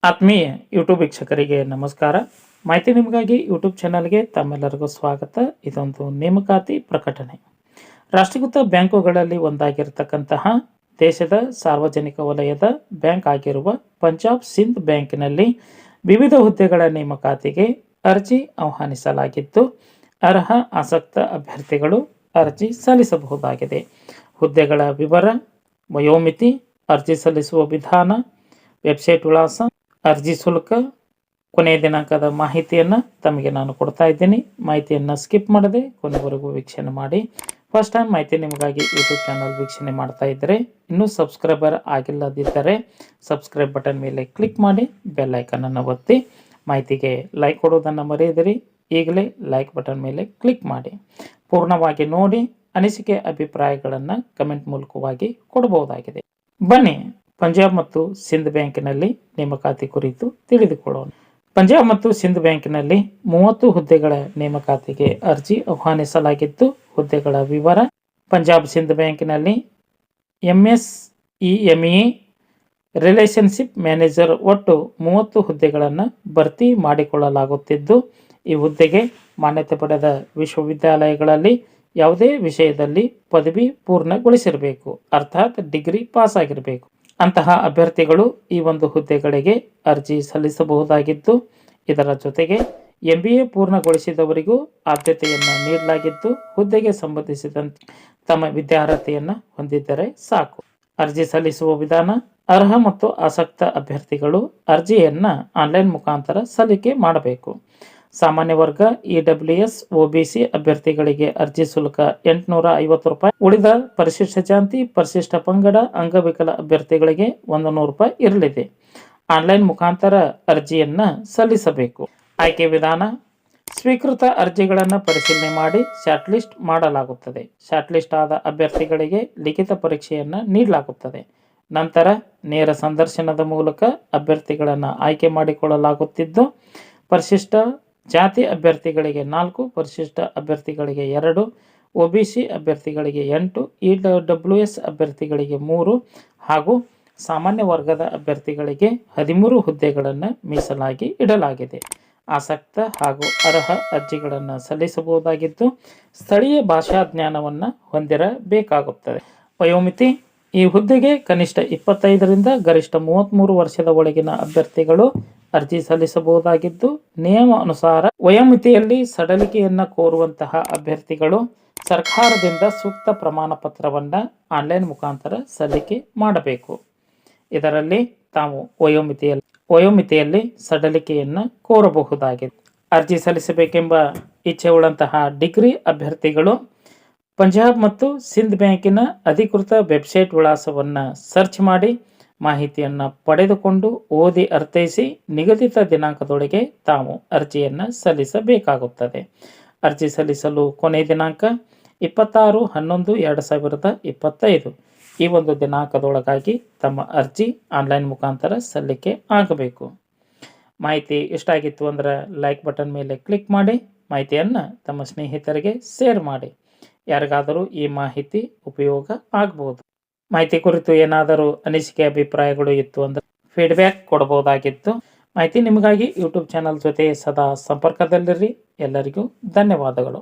ಆತ್ಮೀಯ ಯೂಟ್ಯೂಬ್ ವೀಕ್ಷಕರಿಗೆ ನಮಸ್ಕಾರ. ಮಾಹಿತಿ ನಿಮಗಾಗಿ ಯೂಟ್ಯೂಬ್ ಚಾನಲ್ಗೆ ತಮ್ಮೆಲ್ಲರಿಗೂ ಸ್ವಾಗತ. ಇದೊಂದು ನೇಮಕಾತಿ ಪ್ರಕಟಣೆ. ರಾಷ್ಟ್ರೀಕೃತ ಬ್ಯಾಂಕುಗಳಲ್ಲಿ ಒಂದಾಗಿರತಕ್ಕಂತಹ ದೇಶದ ಸಾರ್ವಜನಿಕ ವಲಯದ ಬ್ಯಾಂಕ್ ಆಗಿರುವ ಪಂಜಾಬ್ ಸಿಂಧ್ ಬ್ಯಾಂಕಿನಲ್ಲಿ ವಿವಿಧ ಹುದ್ದೆಗಳ ನೇಮಕಾತಿಗೆ ಅರ್ಜಿ ಆಹ್ವಾನಿಸಲಾಗಿದ್ದು, ಅರ್ಹ ಆಸಕ್ತ ಅಭ್ಯರ್ಥಿಗಳು ಅರ್ಜಿ ಸಲ್ಲಿಸಬಹುದಾಗಿದೆ. ಹುದ್ದೆಗಳ ವಿವರ, ವಯೋಮಿತಿ, ಅರ್ಜಿ ಸಲ್ಲಿಸುವ ವಿಧಾನ, ವೆಬ್ಸೈಟ್ ವಿಳಾಸ, ಅರ್ಜಿ ಶುಲ್ಕ, ಕೊನೆಯ ದಿನಾಂಕದ ಮಾಹಿತಿಯನ್ನು ತಮಗೆ ನಾನು ಕೊಡ್ತಾ ಇದ್ದೀನಿ. ಮಾಹಿತಿಯನ್ನು ಸ್ಕಿಪ್ ಮಾಡದೆ ಕೊನೆವರೆಗೂ ವೀಕ್ಷಣೆ ಮಾಡಿ. ಫಸ್ಟ್ ಟೈಮ್ ಮಾಹಿತಿ ನಿಮಗಾಗಿ ಯೂಟ್ಯೂಬ್ ಚಾನಲ್ ವೀಕ್ಷಣೆ ಮಾಡ್ತಾ ಇದ್ದರೆ, ಇನ್ನೂ ಸಬ್ಸ್ಕ್ರೈಬರ್ ಆಗಿಲ್ಲದಿದ್ದರೆ ಸಬ್ಸ್ಕ್ರೈಬ್ ಬಟನ್ ಮೇಲೆ ಕ್ಲಿಕ್ ಮಾಡಿ, ಬೆಲ್ ಐಕನನ್ನು ಒತ್ತಿ. ಮಾಹಿತಿಗೆ ಲೈಕ್ ಕೊಡೋದನ್ನು ಮರೆಯದಿರಿ. ಈಗಲೇ ಲೈಕ್ ಬಟನ್ ಮೇಲೆ ಕ್ಲಿಕ್ ಮಾಡಿ. ಪೂರ್ಣವಾಗಿ ನೋಡಿ ಅನಿಸಿಕೆ ಅಭಿಪ್ರಾಯಗಳನ್ನು ಕಮೆಂಟ್ ಮೂಲಕವಾಗಿ ಕೊಡಬಹುದಾಗಿದೆ. ಬನ್ನಿ ಪಂಜಾಬ್ ಮತ್ತು ಸಿಂಧ್ ಬ್ಯಾಂಕಿನಲ್ಲಿ ನೇಮಕಾತಿ ಕುರಿತು ತಿಳಿದುಕೊಳ್ಳೋಣ. ಪಂಜಾಬ್ ಮತ್ತು ಸಿಂಧ್ ಬ್ಯಾಂಕಿನಲ್ಲಿ 30 ಹುದ್ದೆಗಳ ನೇಮಕಾತಿಗೆ ಅರ್ಜಿ ಆಹ್ವಾನಿಸಲಾಗಿದ್ದು, ಹುದ್ದೆಗಳ ವಿವರ: ಪಂಜಾಬ್ ಸಿಂಧ್ ಬ್ಯಾಂಕಿನಲ್ಲಿ MSEME ರಿಲೇಷನ್ಶಿಪ್ ಮ್ಯಾನೇಜರ್ ಒಟ್ಟು 30 ಹುದ್ದೆಗಳನ್ನು ಭರ್ತಿ ಮಾಡಿಕೊಳ್ಳಲಾಗುತ್ತಿದ್ದು, ಈ ಹುದ್ದೆಗೆ ಮಾನ್ಯತೆ ಪಡೆದ ವಿಶ್ವವಿದ್ಯಾಲಯಗಳಲ್ಲಿ ಯಾವುದೇ ವಿಷಯದಲ್ಲಿ ಪದವಿ ಪೂರ್ಣಗೊಳಿಸಿರಬೇಕು, ಅರ್ಥಾತ್ ಡಿಗ್ರಿ ಪಾಸ್ ಆಗಿರಬೇಕು. ಅಂತಹ ಅಭ್ಯರ್ಥಿಗಳು ಈ ಒಂದು ಹುದ್ದೆಗಳಿಗೆ ಅರ್ಜಿ ಸಲ್ಲಿಸಬಹುದಾಗಿದ್ದು, ಇದರ ಜೊತೆಗೆ MBA ಪೂರ್ಣಗೊಳಿಸಿದವರಿಗೂ ಆದ್ಯತೆಯನ್ನು ನೀಡಲಾಗಿದ್ದು, ಹುದ್ದೆಗೆ ಸಂಬಂಧಿಸಿದಂತೆ ತಮ್ಮ ವಿದ್ಯಾರ್ಹತೆಯನ್ನು ಹೊಂದಿದ್ದರೆ ಸಾಕು. ಅರ್ಜಿ ಸಲ್ಲಿಸುವ ವಿಧಾನ: ಅರ್ಹ ಮತ್ತು ಆಸಕ್ತ ಅಭ್ಯರ್ಥಿಗಳು ಅರ್ಜಿಯನ್ನು ಆನ್ಲೈನ್ ಮುಖಾಂತರ ಸಲ್ಲಿಕೆ ಮಾಡಬೇಕು. ಸಾಮಾನ್ಯ ವರ್ಗ EWS OBC ಅಭ್ಯರ್ಥಿಗಳಿಗೆ ಅರ್ಜಿ ಶುಲ್ಕ ₹850. ಉಳಿದ ಪರಿಶಿಷ್ಟ ಜಾತಿ, ಪರಿಶಿಷ್ಟ ಪಂಗಡ, ಅಂಗವಿಕಲ ಅಭ್ಯರ್ಥಿಗಳಿಗೆ ₹100 ಇರಲಿದೆ. ಆನ್ಲೈನ್ ಮುಖಾಂತರ ಅರ್ಜಿಯನ್ನು ಸಲ್ಲಿಸಬೇಕು. ಆಯ್ಕೆ ವಿಧಾನ: ಸ್ವೀಕೃತ ಅರ್ಜಿಗಳನ್ನು ಪರಿಶೀಲನೆ ಮಾಡಿ ಶಾರ್ಟ್ ಲಿಸ್ಟ್ ಮಾಡಲಾಗುತ್ತದೆ. ಶಾರ್ಟ್ ಲಿಸ್ಟ್ ಆದ ಅಭ್ಯರ್ಥಿಗಳಿಗೆ ಲಿಖಿತ ಪರೀಕ್ಷೆಯನ್ನು ನೀಡಲಾಗುತ್ತದೆ. ನಂತರ ನೇರ ಸಂದರ್ಶನದ ಮೂಲಕ ಅಭ್ಯರ್ಥಿಗಳನ್ನು ಆಯ್ಕೆ ಮಾಡಿಕೊಳ್ಳಲಾಗುತ್ತಿದ್ದು, ಪರಿಶಿಷ್ಟ ಜಾತಿ ಅಭ್ಯರ್ಥಿಗಳಿಗೆ 4, ಪರಿಶಿಷ್ಟ ಅಭ್ಯರ್ಥಿಗಳಿಗೆ 2, OBC ಅಭ್ಯರ್ಥಿಗಳಿಗೆ 8, EWS ಅಭ್ಯರ್ಥಿಗಳಿಗೆ 3 ಹಾಗೂ ಸಾಮಾನ್ಯ ವರ್ಗದ ಅಭ್ಯರ್ಥಿಗಳಿಗೆ 13 ಹುದ್ದೆಗಳನ್ನು ಮೀಸಲಾಗಿ ಇಡಲಾಗಿದೆ. ಆಸಕ್ತ ಹಾಗೂ ಅರ್ಹ ಅರ್ಜಿಗಳನ್ನು ಸಲ್ಲಿಸಬಹುದಾಗಿದ್ದು, ಸ್ಥಳೀಯ ಭಾಷಾ ಜ್ಞಾನವನ್ನು ಹೊಂದಿರಬೇಕಾಗುತ್ತದೆ. ವಯೋಮಿತಿ: ಈ ಹುದ್ದೆಗೆ ಕನಿಷ್ಠ 25ರಿಂದ ಗರಿಷ್ಠ 33 ವರ್ಷದ ಒಳಗಿನ ಅಭ್ಯರ್ಥಿಗಳು ಅರ್ಜಿ ಸಲ್ಲಿಸಬಹುದಾಗಿದ್ದು, ನಿಯಮ ಅನುಸಾರ ವಯೋಮಿತಿಯಲ್ಲಿ ಸಡಲಿಕೆಯನ್ನು ಕೋರುವಂತಹ ಅಭ್ಯರ್ಥಿಗಳು ಸರ್ಕಾರದಿಂದ ಸೂಕ್ತ ಪ್ರಮಾಣ ಪತ್ರವನ್ನು ಆನ್ಲೈನ್ ಮುಖಾಂತರ ಸಲ್ಲಿಕೆ ಮಾಡಬೇಕು. ಇದರಲ್ಲಿ ತಾವು ವಯೋಮಿತಿಯಲ್ಲಿ ಸಡಲಿಕೆಯನ್ನು ಕೋರಬಹುದಾಗಿದೆ. ಅರ್ಜಿ ಸಲ್ಲಿಸಬೇಕೆಂಬ ಇಚ್ಛೆ ಉಳ್ಳಂತಹ ಡಿಗ್ರಿ ಅಭ್ಯರ್ಥಿಗಳು ಪಂಜಾಬ್ ಮತ್ತು ಸಿಂಧ್ ಬ್ಯಾಂಕಿನ ಅಧಿಕೃತ ವೆಬ್ಸೈಟ್ ವಿಳಾಸವನ್ನು ಸರ್ಚ್ ಮಾಡಿ ಮಾಹಿತಿಯನ್ನು ಪಡೆದುಕೊಂಡು ಓದಿ ಅರ್ಥೈಸಿ ನಿಗದಿತ ದಿನಾಂಕದೊಳಗೆ ತಾವು ಅರ್ಜಿಯನ್ನು ಸಲ್ಲಿಸಬೇಕಾಗುತ್ತದೆ. ಅರ್ಜಿ ಸಲ್ಲಿಸಲು ಕೊನೆಯ ದಿನಾಂಕ 26/11/2025. ಈ ಒಂದು ದಿನಾಂಕದೊಳಗಾಗಿ ತಮ್ಮ ಅರ್ಜಿ ಆನ್ಲೈನ್ ಮುಖಾಂತರ ಸಲ್ಲಿಕೆ ಆಗಬೇಕು. ಮಾಹಿತಿ ಇಷ್ಟ ಆಗಿತ್ತು ಅಂದರೆ ಲೈಕ್ ಬಟನ್ ಮೇಲೆ ಕ್ಲಿಕ್ ಮಾಡಿ, ಮಾಹಿತಿಯನ್ನು ತಮ್ಮ ಸ್ನೇಹಿತರಿಗೆ ಶೇರ್ ಮಾಡಿ. ಯಾರಿಗಾದರೂ ಈ ಮಾಹಿತಿ ಉಪಯೋಗ ಆಗಬಹುದು. ಮಾಹಿತಿ ಕುರಿತು ಏನಾದರೂ ಅನಿಸಿಕೆ ಅಭಿಪ್ರಾಯಗಳು ಇತ್ತು ಅಂದರೆ ಫೀಡ್ಬ್ಯಾಕ್ ಕೊಡಬಹುದಾಗಿತ್ತು. ಮಾಹಿತಿ ನಿಮಗಾಗಿ ಯೂಟ್ಯೂಬ್ ಚಾನಲ್ ಜೊತೆ ಸದಾ ಸಂಪರ್ಕದಲ್ಲಿರಿ. ಎಲ್ಲರಿಗೂ ಧನ್ಯವಾದಗಳು.